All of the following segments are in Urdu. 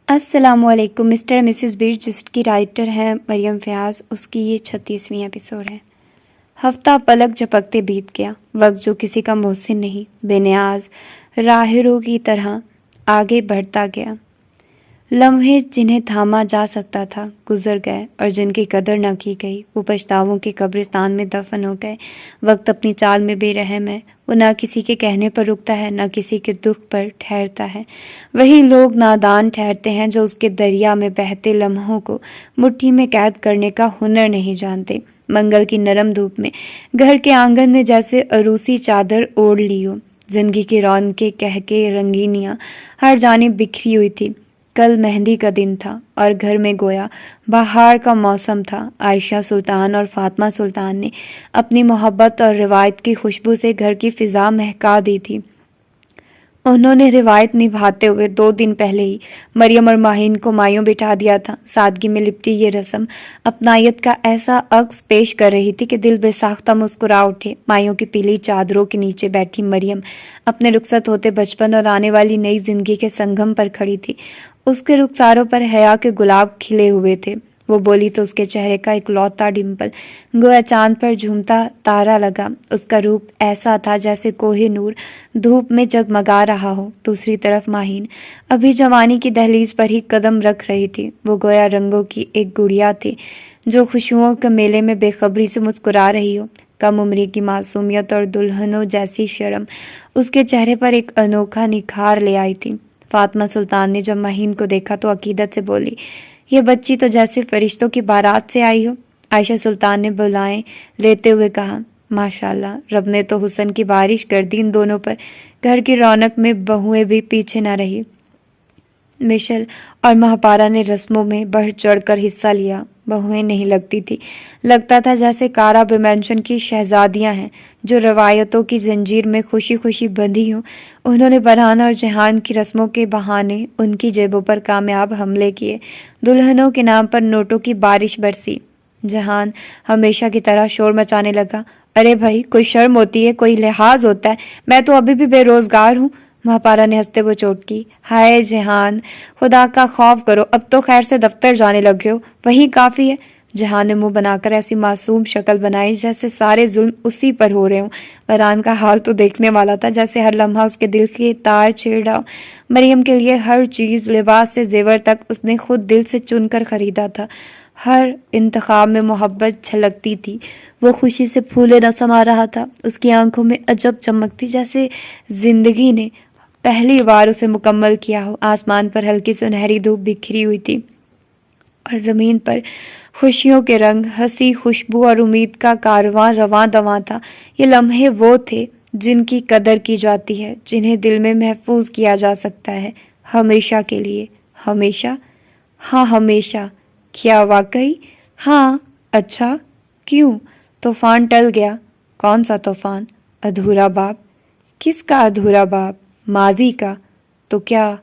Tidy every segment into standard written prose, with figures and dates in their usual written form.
السلام علیکم۔ مسٹر مسز بیر جس کی رائٹر ہیں مریم فیاض، اس کی یہ 36ویں ایپیسوڈ ہے۔ ہفتہ پلک جھپکتے بیت گیا۔ وقت جو کسی کا محسن نہیں، بے نیاز راہرو کی طرح آگے بڑھتا گیا۔ لمحے جنہیں تھاما جا سکتا تھا گزر گئے، اور جن کی قدر نہ کی گئی وہ پچھتاووں کے قبرستان میں دفن ہو گئے۔ وقت اپنی چال میں بے رحم ہے، وہ نہ کسی کے کہنے پر رکتا ہے، نہ کسی کے دکھ پر ٹھہرتا ہے۔ وہی لوگ نادان ٹھہرتے ہیں جو اس کے دریا میں بہتے لمحوں کو مٹھی میں قید کرنے کا ہنر نہیں جانتے۔ منگل کی نرم دھوپ میں گھر کے آنگن نے جیسے عروسی چادر اوڑھ لی ہو۔ زندگی کی رونقیں کہکے رنگینیاں ہر جانب بکھری ہوئی تھی۔ کل مہندی کا دن تھا اور گھر میں گویا بہار کا موسم تھا۔ عائشہ سلطان اور فاطمہ سلطان نے اپنی محبت اور روایت کی خوشبو سے گھر کی فضا مہکا دی تھی۔ انہوں نے روایت نبھاتے ہوئے 2 دن پہلے ہی مریم اور ماہین کو مایوں بٹھا دیا تھا۔ سادگی میں لپٹی یہ رسم اپنائیت کا ایسا عکس پیش کر رہی تھی کہ دل بے ساختہ مسکرا اٹھے۔ مایوں کی پیلی چادروں کے نیچے بیٹھی مریم اپنے رخصت ہوتے بچپن اور آنے والی نئی زندگی کے سنگم پر کھڑی تھی۔ اس کے رخساروں پر حیا کے گلاب کھلے ہوئے تھے۔ وہ بولی تو اس کے چہرے کا ایک لوتا ڈمپل گویا چاند پر جھومتا تارا لگا۔ اس کا روپ ایسا تھا جیسے کوہ نور دھوپ میں جگمگا رہا ہو۔ دوسری طرف ماہین ابھی جوانی کی دہلیز پر ہی قدم رکھ رہی تھی۔ وہ گویا رنگوں کی ایک گڑیا تھی جو خوشیوں کے میلے میں بے خبری سے مسکرا رہی ہو۔ کم عمری کی معصومیت اور دلہنوں جیسی شرم اس کے چہرے پر ایک انوکھا نکھار لے آئی تھی۔ فاطمہ سلطان نے جب ماہین کو دیکھا تو عقیدت سے بولی، یہ بچی تو جیسے فرشتوں کی بارات سے آئی ہو۔ عائشہ سلطان نے بلائیں لیتے ہوئے کہا، ماشاءاللہ، رب نے تو حسن کی بارش کر دی ان دونوں پر۔ گھر کی رونق میں بہویں بھی پیچھے نہ رہی۔ مشل اور مہاپارا نے رسموں میں بڑھ چڑھ کر حصہ لیا۔ بہویں نہیں لگتی تھی، لگتا تھا جیسے کارا بیمینشن کی شہزادیاں ہیں جو روایتوں کی زنجیر میں خوشی خوشی بندھی ہوں۔ انہوں نے برہان اور جہان کی رسموں کے بہانے ان کی جیبوں پر کامیاب حملے کیے۔ دلہنوں کے نام پر نوٹوں کی بارش برسی۔ جہان ہمیشہ کی طرح شور مچانے لگا، ارے بھائی، کوئی شرم ہوتی ہے، کوئی لحاظ ہوتا ہے، میں تو ابھی بھی بے روزگار ہوں۔ مہاپارا نے ہنستے ہوئے چوٹ کی، ہائے جہان، خدا کا خوف کرو، اب تو خیر سے دفتر جانے لگے ہو، وہی کافی ہے۔ جہان نے منہ بنا کر ایسی معصوم شکل بنائی جیسے سارے ظلم اسی پر ہو رہے ہوں۔ برہان کا حال تو دیکھنے والا تھا، جیسے ہر لمحہ اس کے دل کے تار چھیڑ رہا ہو۔ مریم کے لیے ہر چیز، لباس سے زیور تک، اس نے خود دل سے چن کر خریدا تھا۔ ہر انتخاب میں محبت چھلکتی تھی۔ وہ خوشی سے پھولے نہ سما رہا تھا۔ اس کی آنکھوں میں عجب چمک تھی، جیسے زندگی نے پہلی بار اسے مکمل کیا ہو۔ آسمان پر ہلکی سنہری دھوپ بکھری ہوئی تھی اور زمین پر خوشیوں کے رنگ، ہنسی، خوشبو اور امید کا کارواں رواں دواں تھا۔ یہ لمحے وہ تھے جن کی قدر کی جاتی ہے، جنہیں دل میں محفوظ کیا جا سکتا ہے، ہمیشہ کے لیے۔ ہمیشہ؟ ہاں ہمیشہ۔ کیا واقعی؟ ہاں۔ اچھا، کیوں؟ طوفان ٹل گیا۔ کون سا طوفان؟ ادھورا باب۔ کس کا ادھورا باب؟ ماضی کا۔ تو کیا؟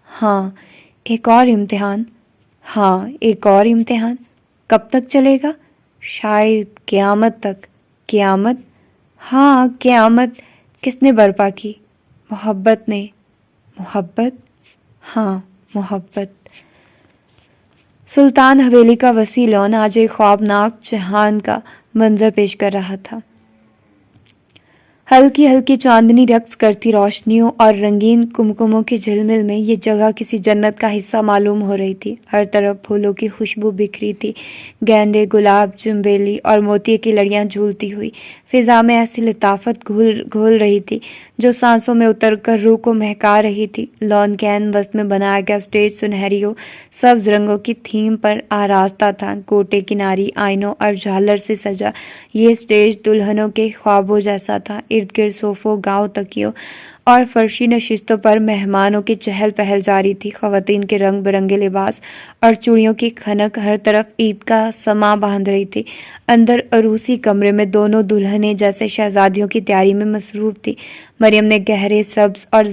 ہاں، ایک اور امتحان۔ ہاں، ایک اور امتحان۔ کب تک چلے گا؟ شاید قیامت تک۔ قیامت؟ ہاں، قیامت۔ کس نے برپا کی؟ محبت نے۔ محبت؟ ہاں، محبت۔ سلطان حویلی کا وسیع لون آج ایک خوابناک جہان کا منظر پیش کر رہا تھا۔ ہلکی ہلکی چاندنی رقص کرتی روشنیوں اور رنگین کمکموں کی جھلمل میں یہ جگہ کسی جنت کا حصہ معلوم ہو رہی تھی۔ ہر طرف پھولوں کی خوشبو بکھری تھی، گیندے، گلاب، چنبیلی اور موتی کی لڑیاں جھولتی ہوئی فضا میں ایسی لطافت گھول رہی تھی جو سانسوں میں اتر کر روح کو مہکا رہی تھی۔ لون کینوس میں بنایا گیا اسٹیج سنہریوں سبز رنگوں کی تھیم پر آراستہ تھا۔ گوٹے کناری آئینوں اور جھالر سے سجا یہ اسٹیج دلہنوں کے خوابوں جیسا تھا۔ ارد گرد صوفوں، گاؤں تکیوں اور فرشی نشستوں پر مہمانوں کی چہل پہل جاری تھی۔ خواتین کے رنگ برنگے لباس اور چوڑیوں کی کھنک ہر طرف عید کا سماں باندھ رہی تھی۔ اندر عروسی کمرے میں دونوں دلہنیں جیسے شہزادیوں کی تیاری میں مصروف تھی۔ مریم نے گہرے سبز اور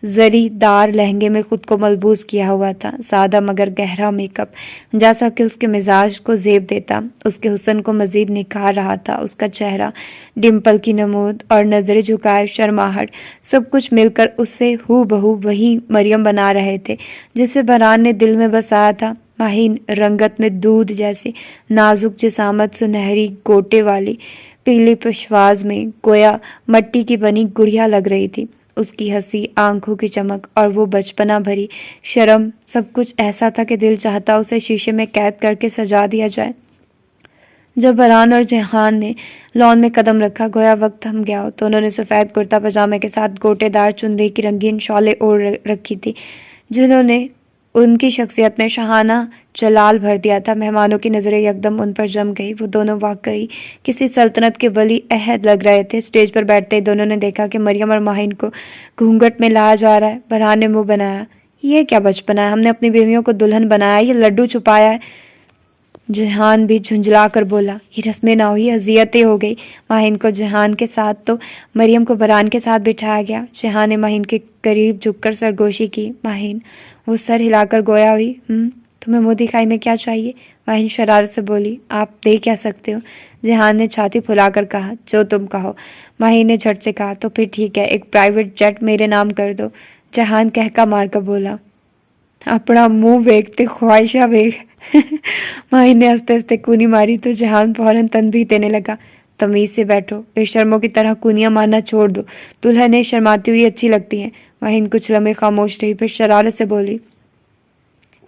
زری دار لہنگے میں خود کو ملبوس کیا ہوا تھا، سادہ مگر گہرا میک اپ جیسا کہ اس کے مزاج کو زیب دیتا، اس کے حسن کو مزید نکھار رہا تھا۔ اس کا چہرہ، ڈمپل کی نمود اور نظر جھکائے شرماہٹ، سب کچھ مل کر اسے ہو بہو وہی مریم بنا رہے تھے جسے برہان نے دل میں بسایا تھا۔ ماہین رنگت میں دودھ جیسی، نازک جسامت، سنہری گوٹے والی، پیلی پشواز میں گویا مٹی کی بنی گڑیا لگ رہی تھی۔ اس کی ہنسی، آنکھوں کی چمک اور وہ بچپنا بھری شرم، سب کچھ ایسا تھا کہ دل چاہتا اسے شیشے میں قید کر کے سجا دیا جائے۔ جب برہان اور جہان نے لان میں قدم رکھا، گویا وقت تھم گیا ہو۔ دونوں نے سفید کرتا پاجامے کے ساتھ گوٹے دار چنری کی رنگین شالیں اوڑھ رکھی تھی، جنہوں نے ان کی شخصیت میں شاہانہ جلال بھر دیا تھا۔ مہمانوں کی نظریں یکدم ان پر جم گئی۔ وہ دونوں واقعی کسی سلطنت کے ولی عہد لگ رہے تھے۔ اسٹیج پر بیٹھتے ہی دونوں نے دیکھا کہ مریم اور ماہین کو گھونگھٹ میں لایا جا رہا ہے۔ برہان نے منہ بنایا، یہ کیا بچپنا ہے، ہم نے اپنی بیویوں کو دلہن بنایا، یہ لڈو چھپایا ہے۔ جہان بھی جھنجھلا کر بولا، یہ رسمیں نہ ہوئی، اذیتیں ہو گئی۔ ماہین کو جہان کے ساتھ تو مریم کو برہان کے ساتھ بٹھایا گیا۔ جہان نے ماہین کے قریب جھک کر سرگوشی کی۔ ماہین، وہ سر ہلا کر گویا ہوئی، تمہیں منہ دکھائی میں کیا چاہیے؟ ماہین شرارت سے بولی، آپ دے کیا سکتے ہو؟ جہان نے چھاتی پھلا کر کہا، جو تم کہو۔ ماہین نے جھٹ سے کہا، تو پھر ٹھیک ہے، ایک پرائیویٹ جیٹ میرے نام کر دو۔ جہان کہکا مار کر بولا، اپنا منہ ویکھتے خواہشہ ویکھ۔ ماہین نے ہنستے ہنستے کونی ماری تو جہان فوراً تنبیہ دینے لگا، تمیز سے بیٹھو، بے شرموں کی طرح کونیاں مارنا چھوڑ دو، دلہنیں شرماتی ہوئی اچھی لگتی ہیں۔ ماہین کچھ لمحے خاموش رہی، پھر شرارت سے بولی،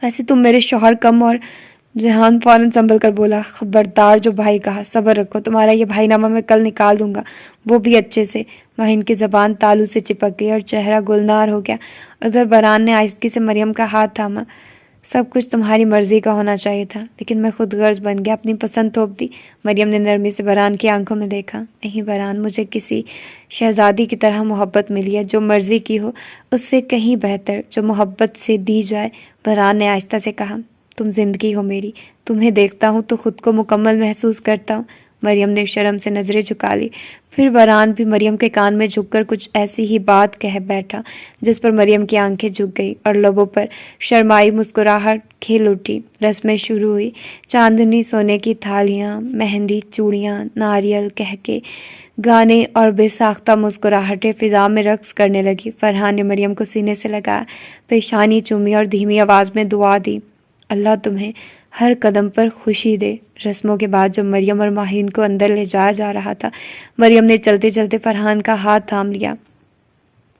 ویسے تم میرے شوہر کم اور جہان فوراً سنبھل کر بولا، خبردار، جو بھائی کہا، صبر رکھو، تمہارا یہ بھائی نامہ میں کل نکال دوں گا، وہ بھی اچھے سے۔ ماہین کی زبان تالو سے چپک گئی اور چہرہ گلنار ہو گیا۔ ادھر برہان نے آہستگی سے مریم کا ہاتھ تھاما، سب کچھ تمہاری مرضی کا ہونا چاہیے تھا، لیکن میں خود غرض بن گیا، اپنی پسند تھوپ دی۔ مریم نے نرمی سے برہان کی آنکھوں میں دیکھا، نہیں برہان، مجھے کسی شہزادی کی طرح محبت ملی ہے، جو مرضی کی ہو اس سے کہیں بہتر، جو محبت سے دی جائے۔ برہان نے آہستہ سے کہا، تم زندگی ہو میری، تمہیں دیکھتا ہوں تو خود کو مکمل محسوس کرتا ہوں۔ مریم نے شرم سے نظریں جھکا لی۔ پھر برہان بھی مریم کے کان میں جھک کر کچھ ایسی ہی بات کہہ بیٹھا جس پر مریم کی آنکھیں جھک گئی اور لبوں پر شرمائی مسکراہٹ کھل اٹھی۔ رسمیں شروع ہوئی۔ چاندنی، سونے کی تھالیاں، مہندی، چوڑیاں، ناریل، کہکے، گانے اور بے ساختہ مسکراہٹیں فضا میں رقص کرنے لگی۔ فرحان نے مریم کو سینے سے لگایا، پیشانی چومی اور دھیمی آواز میں دعا دی، اللہ تمہیں ہر قدم پر خوشی دے۔ رسموں کے بعد جب مریم اور ماہین کو اندر لے جایا جا رہا تھا، مریم نے چلتے چلتے فرحان کا ہاتھ تھام لیا۔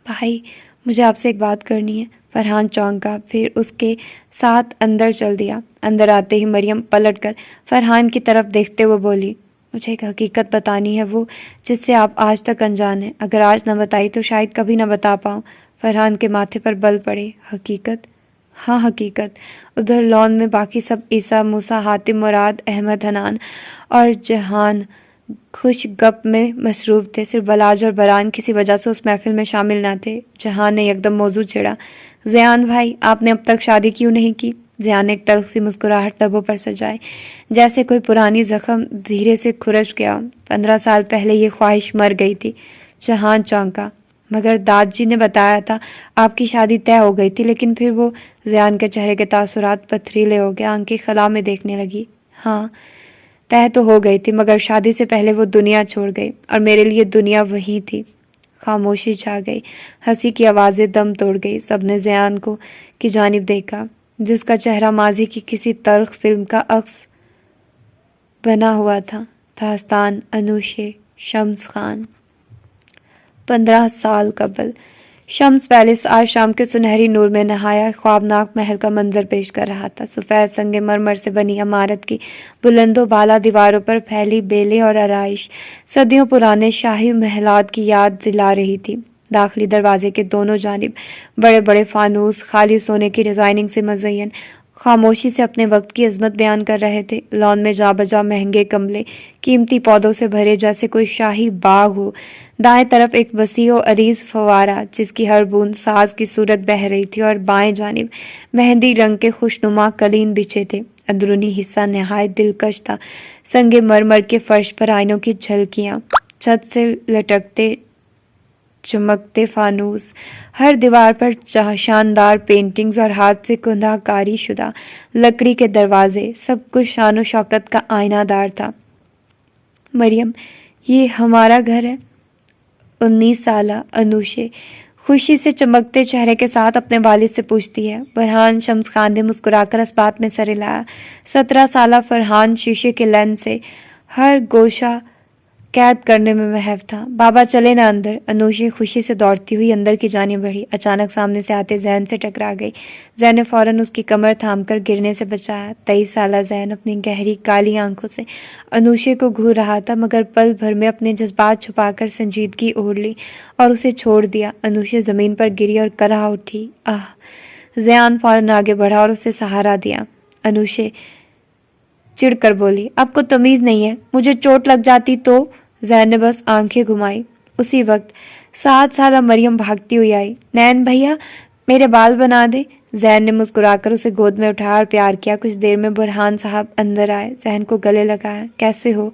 بھائی، مجھے آپ سے ایک بات کرنی ہے۔ فرحان چونکا، پھر اس کے ساتھ اندر چل دیا۔ اندر آتے ہی مریم پلٹ کر فرحان کی طرف دیکھتے ہوئے بولی، مجھے ایک حقیقت بتانی ہے، وہ جس سے آپ آج تک انجان ہیں۔ اگر آج نہ بتائی تو شاید کبھی نہ بتا پاؤں۔ فرحان کے ماتھے پر بل پڑے، حقیقت؟ ہاں حقیقت۔ ادھر لان میں باقی سب عیسیٰ، موسیٰ، حاتم، مراد، احمد، حنان اور جہان خوش گپ میں مصروف تھے۔ صرف بلاج اور برہان کسی وجہ سے اس محفل میں شامل نہ تھے۔ جہان نے یکدم موضوع چھیڑا، زیان بھائی، آپ نے اب تک شادی کیوں نہیں کی؟ زیان نے ایک تلخ سی مسکراہٹ لبوں پر سجائی، جیسے کوئی پرانی زخم دھیرے سے کھرچ گیا۔ 15 سال پہلے یہ خواہش مر گئی تھی۔ جہان چونکا، مگر داد جی نے بتایا تھا آپ کی شادی طے ہو گئی تھی، لیکن پھر وہ… زیان کے چہرے کے تاثرات پتھریلے ہو گئے، آنکھیں خلا میں دیکھنے لگی۔ ہاں، طے تو ہو گئی تھی، مگر شادی سے پہلے وہ دنیا چھوڑ گئی، اور میرے لیے دنیا وہی تھی۔ خاموشی چھا گئی، ہنسی کی آوازیں دم توڑ گئی۔ سب نے زیان کو کی جانب دیکھا، جس کا چہرہ ماضی کی کسی تلخ فلم کا عکس بنا ہوا تھا۔ داستان انوشے شمس خان۔ 15 سال قبل۔ شمس پیلس آج شام کے سنہری نور میں نہایا خوابناک محل کا منظر پیش کر رہا تھا۔ سفید سنگ مرمر سے بنی عمارت کی بلند و بالا دیواروں پر پھیلی بیلیں اور آرائش صدیوں پرانے شاہی محلات کی یاد دلا رہی تھی۔ داخلی دروازے کے دونوں جانب بڑے بڑے فانوس خالی سونے کی ڈیزائننگ سے مزین خاموشی سے اپنے وقت کی عظمت بیان کر رہے تھے۔ لان میں جا بجا مہنگے گملے قیمتی پودوں سے بھرے جیسے کوئی شاہی باغ ہو۔ دائیں طرف ایک وسیع و عریض فوارہ جس کی ہر بوند ساز کی صورت بہہ رہی تھی، اور بائیں جانب مہندی رنگ کے خوشنما قالین بچھے تھے۔ اندرونی حصہ نہایت دلکش تھا، سنگ مرمر کے فرش پر آئینوں کی جھلکیاں، چھت سے لٹکتے چمکتے فانوس، ہر دیوار پر شاندار پینٹنگز اور ہاتھ سے کندہ کاری شدہ لکڑی کے دروازے، سب کچھ شان و شوکت کا آئینہ دار تھا۔ مریم، یہ ہمارا گھر ہے؟ 19 سالہ انوشے خوشی سے چمکتے چہرے کے ساتھ اپنے والد سے پوچھتی ہے۔ فرحان شمس خان نے مسکرا کر اس بات میں سر ہلایا۔ 17 سالہ فرحان شیشے کے لینس سے ہر گوشہ قید کرنے میں محو تھا۔ بابا چلے نا اندر۔ انوشے خوشی سے دوڑتی ہوئی اندر کی جانب بڑھی، اچانک سامنے سے آتے زین سے ٹکرا گئی۔ زین نے فوراً اس کی کمر تھام کر گرنے سے بچایا۔ 23 سالہ زین اپنی گہری کالی آنکھوں سے انوشے کو گھور رہا تھا، مگر پل بھر میں اپنے جذبات چھپا کر سنجیدگی اوڑھ لی اور اسے چھوڑ دیا۔ انوشے زمین پر گری اور کرہ اٹھی۔ آہ! زیان فوراً آگے بڑھا اور اسے سہارا دیا۔ انوشے چڑ کر بولی، آپ کو تمیز نہیں ہے، مجھے چوٹ لگ جاتی تو؟ زین نے بس آنکھیں گھمائی۔ اسی وقت 7 سالہ مریم بھاگتی ہوئی آئی۔ نین بھیا، میرے بال بنا دے۔ زین نے مسکرا کر اسے گود میں اٹھایا اور پیار کیا۔ کچھ دیر میں برہان صاحب اندر آئے، زین کو گلے لگایا۔ کیسے ہو؟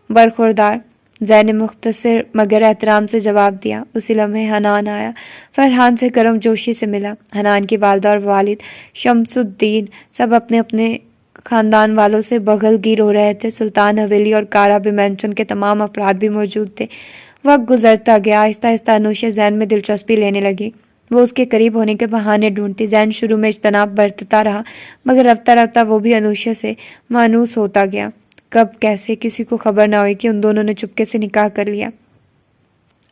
برخوردار، زین نے مختصر مگر احترام سے جواب دیا۔ اسی لمحے حنان آیا، فرحان سے گرم جوشی سے ملا۔ حنان کی والدہ اور والد شمس الدین سب اپنے اپنے خاندان والوں سے بغل گیر ہو رہے تھے۔ سلطان حویلی اور کارابی مینشن کے تمام افراد بھی موجود تھے۔ وقت گزرتا گیا، آہستہ آہستہ انوشے زین میں دلچسپی لینے لگی۔ وہ اس کے قریب ہونے کے بہانے ڈھونڈتی۔ زین شروع میں اجتناب برتتا رہا، مگر رفتہ رفتہ وہ بھی انوشے سے مانوس ہوتا گیا۔ کب کیسے کسی کو خبر نہ ہوئی کہ ان دونوں نے چپکے سے نکاح کر لیا۔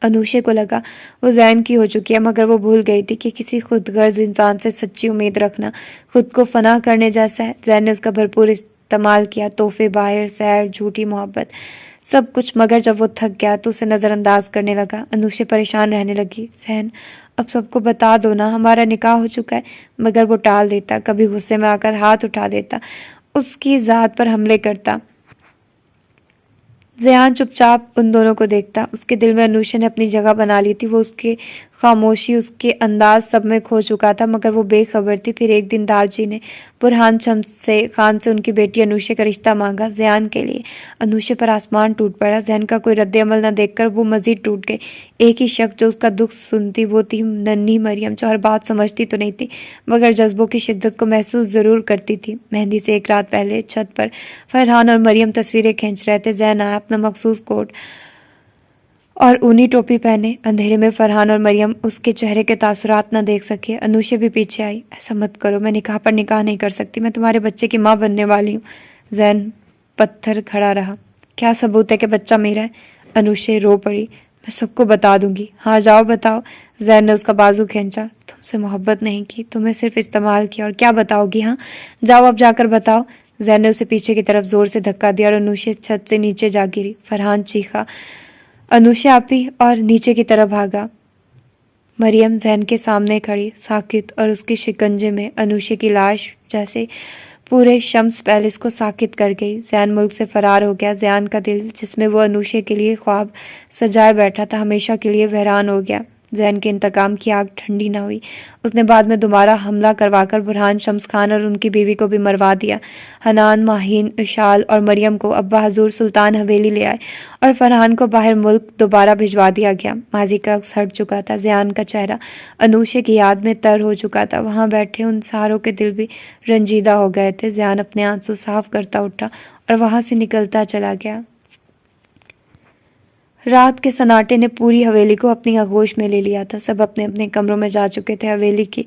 انوشے کو لگا وہ زین کی ہو چکی ہے، مگر وہ بھول گئی تھی کہ کسی خود غرض انسان سے سچی امید رکھنا خود کو فنا کرنے جیسا ہے۔ زین نے اس کا بھرپور استعمال کیا، تحفے، باہر، سیر، جھوٹی محبت، سب کچھ، مگر جب وہ تھک گیا تو اسے نظر انداز کرنے لگا۔ انوشے پریشان رہنے لگی۔ زین، اب سب کو بتا دو نا، ہمارا نکاح ہو چکا ہے۔ مگر وہ ٹال دیتا، کبھی غصے میں آ کر ہاتھ اٹھا دیتا، اس کی ذات پر حملے کرتا۔ زیان چپ چاپ ان دونوں کو دیکھتا۔ اس کے دل میں انوشے نے اپنی جگہ بنا لی تھی۔ وہ اس کی خاموشی، اس کے انداز، سب میں کھو چکا تھا، مگر وہ بے خبر تھی۔ پھر ایک دن داؤ جی نے برہان شمس خان سے ان کی بیٹی انوشے کا رشتہ مانگا، زیان کے لیے۔ انوشے پر آسمان ٹوٹ پڑا۔ زین کا کوئی رد عمل نہ دیکھ کر وہ مزید ٹوٹ گئی۔ ایک ہی شخص جو اس کا دکھ سنتی وہ تھی ننھی مریم، جو ہر بات سمجھتی تو نہیں تھی، مگر جذبوں کی شدت کو محسوس ضرور کرتی تھی۔ مہندی سے ایک رات پہلے چھت پر فرحان اور مریم تصویریں کھینچ رہے تھے۔ زین آیا، اپنا مخصوص کوٹ اور اونی ٹوپی پہنے۔ اندھیرے میں فرحان اور مریم اس کے چہرے کے تاثرات نہ دیکھ سکے۔ انوشے بھی پیچھے آئی۔ ایسا مت کرو، میں نکاح پر نکاح نہیں کر سکتی، میں تمہارے بچے کی ماں بننے والی ہوں۔ زین پتھر کھڑا رہا۔ کیا ثبوت ہے کہ بچہ میرا ہے؟ انوشے رو پڑی۔ میں سب کو بتا دوں گی۔ ہاں جاؤ بتاؤ۔ زین نے اس کا بازو کھینچا۔ تم سے محبت نہیں کی، تمہیں صرف استعمال کیا، اور کیا بتاؤ گی؟ ہاں جاؤ، اب جا کر بتاؤ۔ زین نے اسے پیچھے کی طرف زور سے دھکا دیا اور انوشے چھت سے نیچے جا گری۔ فرحان چیخا، انوشے آپی، اور نیچے کی طرف بھاگا۔ مریم زین کے سامنے کھڑی، ساکت، اور اس کی شکنجے میں انوشے کی لاش جیسے پورے شمس پیلس کو ساکت کر گئی۔ زین ملک سے فرار ہو گیا۔ زیان کا دل، جس میں وہ انوشے کے لیے خواب سجائے بیٹھا تھا، ہمیشہ کے لیے ویران ہو گیا۔ زین کے انتقام کی آگ ٹھنڈی نہ ہوئی۔ اس نے بعد میں دوبارہ حملہ کروا کر برہان شمس خان اور ان کی بیوی کو بھی مروا دیا۔ حنان، ماہین، اشال اور مریم کو ابا حضور سلطان حویلی لے آئے اور فرحان کو باہر ملک دوبارہ بھجوا دیا گیا۔ ماضی کا عکس ہٹ چکا تھا۔ زیان کا چہرہ انوشے کی یاد میں تر ہو چکا تھا۔ وہاں بیٹھے ان ساروں کے دل بھی رنجیدہ ہو گئے تھے۔ زیان اپنے آنسو صاف کرتا اٹھا اور وہاں سے نکلتا چلا گیا۔ رات کے سناٹے نے پوری حویلی کو اپنی آغوش میں لے لیا تھا۔ سب اپنے اپنے کمروں میں جا چکے تھے۔ حویلی کی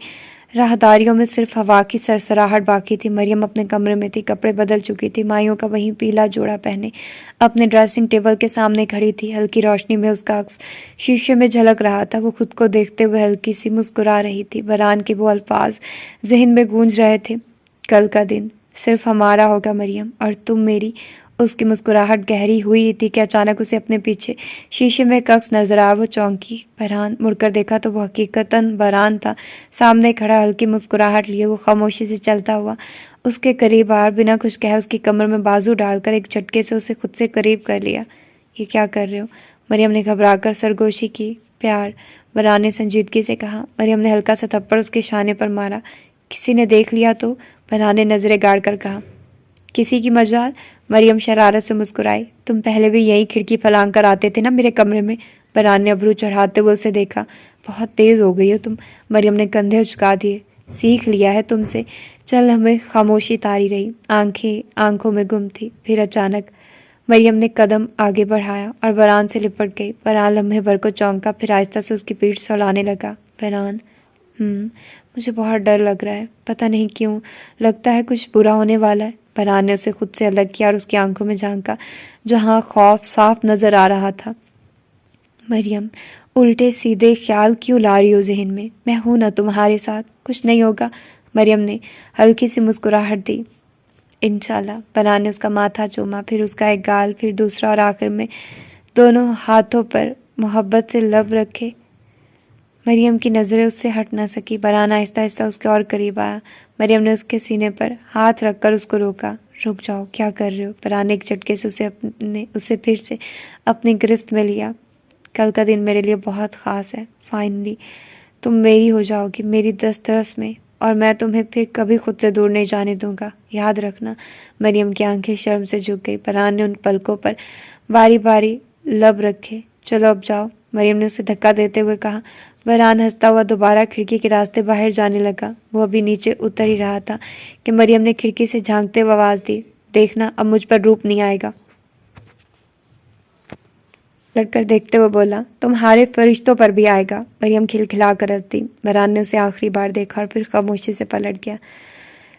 راہداریوں میں صرف ہوا کی سرسراہٹ باقی تھی۔ مریم اپنے کمرے میں تھی، کپڑے بدل چکی تھی، مائیوں کا وہی پیلا جوڑا پہنے اپنے ڈریسنگ ٹیبل کے سامنے کھڑی تھی۔ ہلکی روشنی میں اس کا عکس شیشے میں جھلک رہا تھا۔ وہ خود کو دیکھتے ہوئے ہلکی سی مسکرا رہی تھی۔ بران کے وہ الفاظ ذہن میں گونج رہے تھے، کل کا دن صرف ہمارا ہوگا مریم، اور تم میری۔ اس کی مسکراہٹ گہری ہوئی تھی کہ اچانک اسے اپنے پیچھے شیشے میں ایک عکس نظر آیا۔ وہ چونکی، برہان مڑ کر دیکھا تو وہ حقیقتاً برہان تھا، سامنے کھڑا، ہلکی مسکراہٹ لیے وہ خاموشی سے چلتا ہوا اس کے قریب آیا، بنا کچھ کہے اس کی کمر میں بازو ڈال کر ایک جھٹکے سے اسے خود سے قریب کر لیا۔ یہ کیا کر رہے ہو؟ مریم نے گھبرا کر سرگوشی کی۔ پیار، برہان نے سنجیدگی سے کہا۔ مریم نے ہلکا سا تھپڑ اس کے شانے پر مارا۔ کسی نے دیکھ لیا تو؟ برہان نے نظریں گاڑ کر کہا۔ کسی کی مجال؟ مریم شرارت سے مسکرائی۔ تم پہلے بھی یہی کھڑکی پھلانگ کر آتے تھے نا میرے کمرے میں؟ برہان نے ابرو چڑھاتے ہوئے اسے دیکھا۔ بہت تیز ہو گئی ہو تم۔ مریم نے کندھے اچکا دیے۔ سیکھ لیا ہے تم سے۔ چل ہمیں خاموشی تاری رہی، آنکھیں آنکھوں میں گم تھی۔ پھر اچانک مریم نے قدم آگے بڑھایا اور برہان سے لپٹ گئی۔ برہان لمحے بھر کو چونکا، پھر آہستہ سے اس کی پیٹھ سہلانے لگا۔ برہان مجھے بہت ڈر لگ رہا ہے، پتہ نہیں کیوں، لگتا ہے کچھ برا ہونے والا ہے۔ برہان نے اسے خود سے الگ کیا اور اس کی آنکھوں میں جھانکا جہاں خوف صاف نظر آ رہا تھا۔ مریم، الٹے سیدھے خیال کیوں لا رہی ہو ذہن میں ہوں نا تمہارے ساتھ، کچھ نہیں ہوگا۔ مریم نے ہلکی سی مسکراہٹ دی۔ انشاءاللہ۔ برہان نے اس کا ماتھا چوما، پھر اس کا ایک گال، پھر دوسرا، اور آخر میں دونوں ہاتھوں پر محبت سے لب رکھے۔ مریم کی نظریں اس سے ہٹ نہ سکی۔ برہان آہستہ آہستہ اس کے اور قریب آیا۔ مریم نے اس کے سینے پر ہاتھ رکھ کر اس کو روکا۔ رک جاؤ، کیا کر رہے ہو؟ برہان نے ایک جھٹکے سے اسے پھر سے اپنی گرفت میں لیا۔ کل کا دن میرے لیے بہت خاص ہے۔ فائنلی تم میری ہو جاؤ گی، میری دسترس میں، اور میں تمہیں پھر کبھی خود سے دور نہیں جانے دوں گا، یاد رکھنا۔ مریم کی آنکھیں شرم سے جھک گئی۔ برہان نے ان پلکوں پر باری باری لب رکھے۔ چلو اب جاؤ، مریم نے اسے دھکا دیتے ہوئے کہا۔ برہان ہنستا ہوا دوبارہ کھڑکی کے راستے باہر جانے لگا۔ وہ ابھی نیچے اتر ہی رہا تھا کہ مریم نے کھڑکی سے جھانکتے ہوئے آواز دی، دیکھنا اب مجھ پر روپ نہیں آئے گا۔ لڑ کر دیکھتے ہوئے بولا، تمہارے فرشتوں پر بھی آئے گا۔ مریم کھلکھلا کر ہنس دی۔ برہان نے اسے آخری بار دیکھا اور پھر خاموشی سے پلٹ گیا،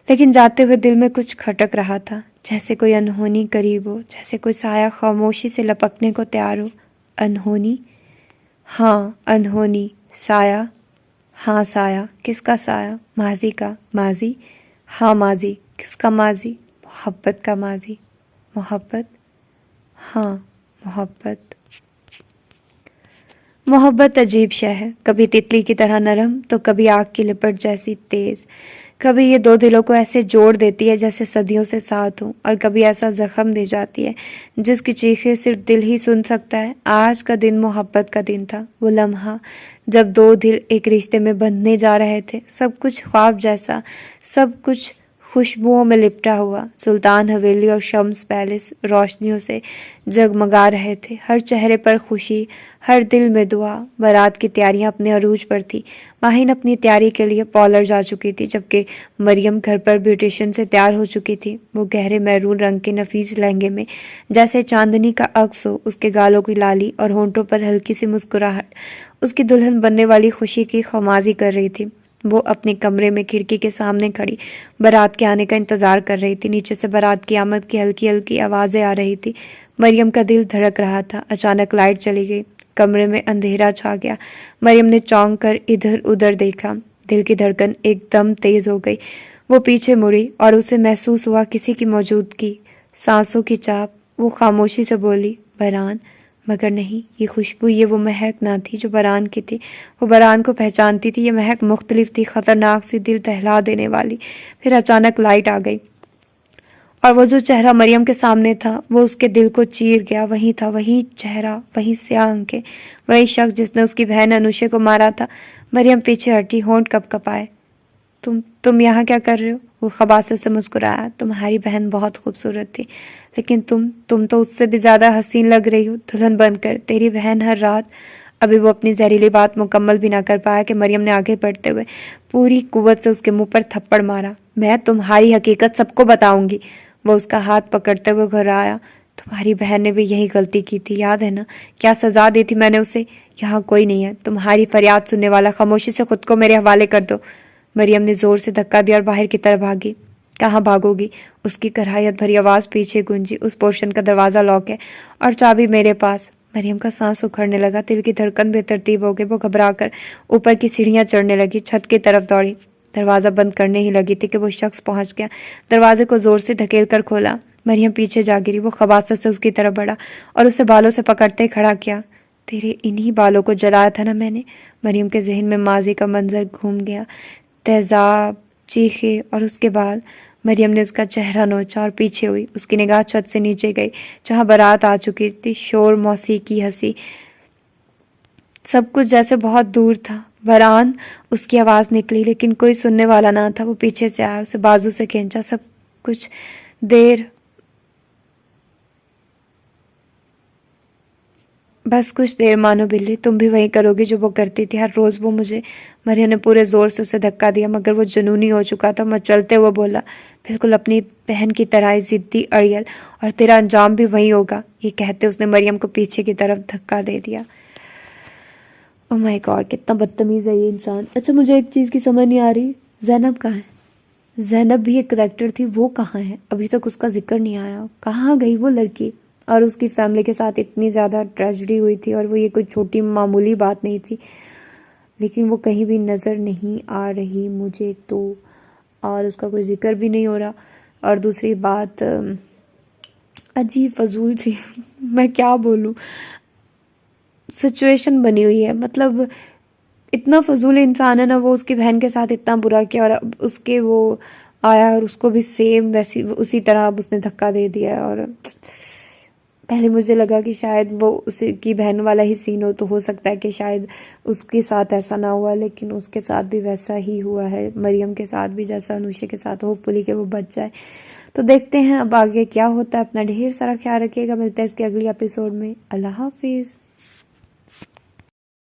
لیکن جاتے ہوئے دل میں کچھ کھٹک رہا تھا، جیسے کوئی انہونی قریب ہو، جیسے کوئی سایہ خاموشی سے لپکنے کو تیار ہو۔ انہونی؟ ہاں انہونی۔ سایہ؟ ہاں سایہ۔ کس کا سایہ؟ ماضی کا۔ ماضی؟ ہاں ماضی۔ کس کا ماضی؟ محبت کا ماضی۔ محبت؟ ہاں محبت۔ محبت عجیب شے ہے، کبھی تتلی کی طرح نرم تو کبھی آگ کی لپٹ جیسی تیز، کبھی یہ دو دلوں کو ایسے جوڑ دیتی ہے جیسے صدیوں سے ساتھ ہوں، اور کبھی ایسا زخم دے جاتی ہے جس کی چیخیں صرف دل ہی سن سکتا ہے۔ آج کا دن محبت کا دن تھا، وہ لمحہ جب دو دل ایک رشتے میں بندھنے جا رہے تھے۔ سب کچھ خواب جیسا، سب کچھ خوشبوؤں میں لپٹا ہوا۔ سلطان حویلی اور شمس پیلس روشنیوں سے جگمگا رہے تھے، ہر چہرے پر خوشی، ہر دل میں دعا۔ بارات کی تیاریاں اپنے عروج پر تھی۔ ماہین اپنی تیاری کے لیے پارلر جا چکی تھی، جبکہ مریم گھر پر بیوٹیشین سے تیار ہو چکی تھی۔ وہ گہرے میرون رنگ کے نفیس لہنگے میں جیسے چاندنی کا عکس ہو، اس کے گالوں کی لالی اور ہونٹوں پر ہلکی سی مسکراہٹ اس کی دلہن بننے والی خوشی کی خمازی کر رہی تھی۔ وہ اپنے کمرے میں کھڑکی کے سامنے کھڑی بارات کے آنے کا انتظار کر رہی تھی۔ نیچے سے بارات کی آمد کی ہلکی ہلکی آوازیں آ رہی تھی۔ مریم کا دل دھڑک رہا تھا۔ اچانک لائٹ چلی گئی، کمرے میں اندھیرا چھا گیا۔ مریم نے چونک کر ادھر ادھر دیکھا، دل کی دھڑکن ایک دم تیز ہو گئی۔ وہ پیچھے مڑی اور اسے محسوس ہوا کسی کی موجودگی، سانسوں کی چاپ۔ وہ خاموشی سے بولی، برہان، مگر نہیں، یہ خوشبو، یہ وہ مہک نہ تھی جو برہان کی تھی۔ وہ برہان کو پہچانتی تھی، یہ مہک مختلف تھی، خطرناک سی، دل دہلا دینے والی۔ پھر اچانک لائٹ آ گئی اور وہ جو چہرہ مریم کے سامنے تھا وہ اس کے دل کو چیر گیا۔ وہی تھا، وہی چہرہ، وہی سیاہ آنکھیں، وہی شخص جس نے اس کی بہن انوشے کو مارا تھا۔ مریم پیچھے ہٹی، ہونٹ کپ کپائے۔ تم یہاں کیا کر رہے ہو؟ وہ خباثت سے مسکرایا۔ تمہاری بہن بہت خوبصورت تھی، لیکن تم تو اس سے بھی زیادہ حسین لگ رہی ہو دلہن بن کر، تیری بہن ہر رات۔ ابھی وہ اپنی زہریلی بات مکمل بھی نہ کر پایا کہ مریم نے آگے بڑھتے ہوئے پوری قوت سے اس کے منہ پر تھپڑ مارا۔ میں تمہاری حقیقت سب کو بتاؤں گی۔ وہ اس کا ہاتھ پکڑتے ہوئے گھبرایا۔ تمہاری بہن نے بھی یہی غلطی کی تھی، یاد ہے نا؟ کیا سزا دی تھی میں نے اسے؟ یہاں کوئی نہیں ہے تمہاری فریاد سننے والا، خاموشی سے خود کو میرے حوالے کر دو۔ مریم نے زور سے دھکا دیا اور باہر کی طرف بھاگی۔ کہاں بھاگو گی؟ اس کی کراہیت بھری آواز پیچھے گونجی۔ اس پورشن کا دروازہ لاک ہے اور چابی میرے پاس۔ مریم کا سانس اکھڑنے لگا، دل کی دھڑکن بے ترتیب ہو گئی۔ وہ گھبرا کر اوپر کی سیڑھیاں چڑھنے لگی، چھت کی طرف دوڑی۔ دروازہ بند کرنے ہی لگی تھی کہ وہ شخص پہنچ گیا، دروازے کو زور سے دھکیل کر کھولا۔ مریم پیچھے جا گری۔ وہ خباثت سے اس کی طرف بڑھا اور اسے بالوں سے پکڑتے کھڑا کیا۔ تیرے انہی بالوں کو جلایا تھا نا میں نے؟ مریم کے ذہن میں ماضی کا منظر گھوم گیا، تیزاب، چیخے اور اس کے بال۔ مریم نے اس کا چہرہ نوچا اور پیچھے ہوئی۔ اس کی نگاہ چھت سے نیچے گئی جہاں بارات آ چکی تھی۔ شور، موسیقی، ہنسی، سب کچھ جیسے بہت دور تھا۔ برہان، اس کی آواز نکلی لیکن کوئی سننے والا نہ تھا۔ وہ پیچھے سے آیا، اسے بازو سے کھینچا۔ سب کچھ دیر بس کچھ دیر مانو بلی، تم بھی وہی کرو گی جو وہ کرتی تھی ہر روز وہ مجھے۔ مریم نے پورے زور سے اسے دھکا دیا مگر وہ جنونی ہو چکا تھا۔ مچلتے ہوئے بولا، بالکل اپنی بہن کی طرح ہی ضدی اڑیل، اور تیرا انجام بھی وہی ہوگا۔ یہ کہتے اس نے مریم کو پیچھے کی طرف دھکا دے دیا۔ او مائی گاڈ، کتنا بدتمیز ہے یہ انسان۔ اچھا مجھے ایک چیز کی سمجھ نہیں آ رہی، زینب کہاں ہے؟ زینب بھی ایک کریکٹر تھی، وہ کہاں ہے؟ ابھی تک اس کا ذکر نہیں آیا، کہاں گئی وہ لڑکی؟ اور اس کی فیملی کے ساتھ اتنی زیادہ ٹریجڈی ہوئی تھی اور وہ یہ کوئی چھوٹی معمولی بات نہیں تھی، لیکن وہ کہیں بھی نظر نہیں آ رہی مجھے تو، اور اس کا کوئی ذکر بھی نہیں ہو رہا۔ اور دوسری بات عجیب فضول سی میں کیا بولوں، سچویشن بنی ہوئی ہے، مطلب اتنا فضول انسان ہے نا وہ، اس کی بہن کے ساتھ اتنا برا کیا اور اب اس کے وہ آیا اور اس کو بھی سیم ویسی اسی طرح اب اس نے دھکا دے دیا۔ اور پہلے مجھے لگا کہ شاید وہ اس کی بہن والا ہی سین ہو سکتا ہے کہ شاید اس کے ساتھ ایسا نہ ہوا، لیکن اس کے ساتھ بھی ویسا ہی ہوا ہے، مریم کے ساتھ بھی جیسا انوشے کے ساتھ، ہوپ فلی کہ وہ بچ جائے۔ تو دیکھتے ہیں اب آگے کیا ہوتا ہے۔ اپنا ڈھیر سارا خیال رکھیے گا، ملتے ہیں اس کے اگلی ایپیسوڈ میں۔ اللہ حافظ۔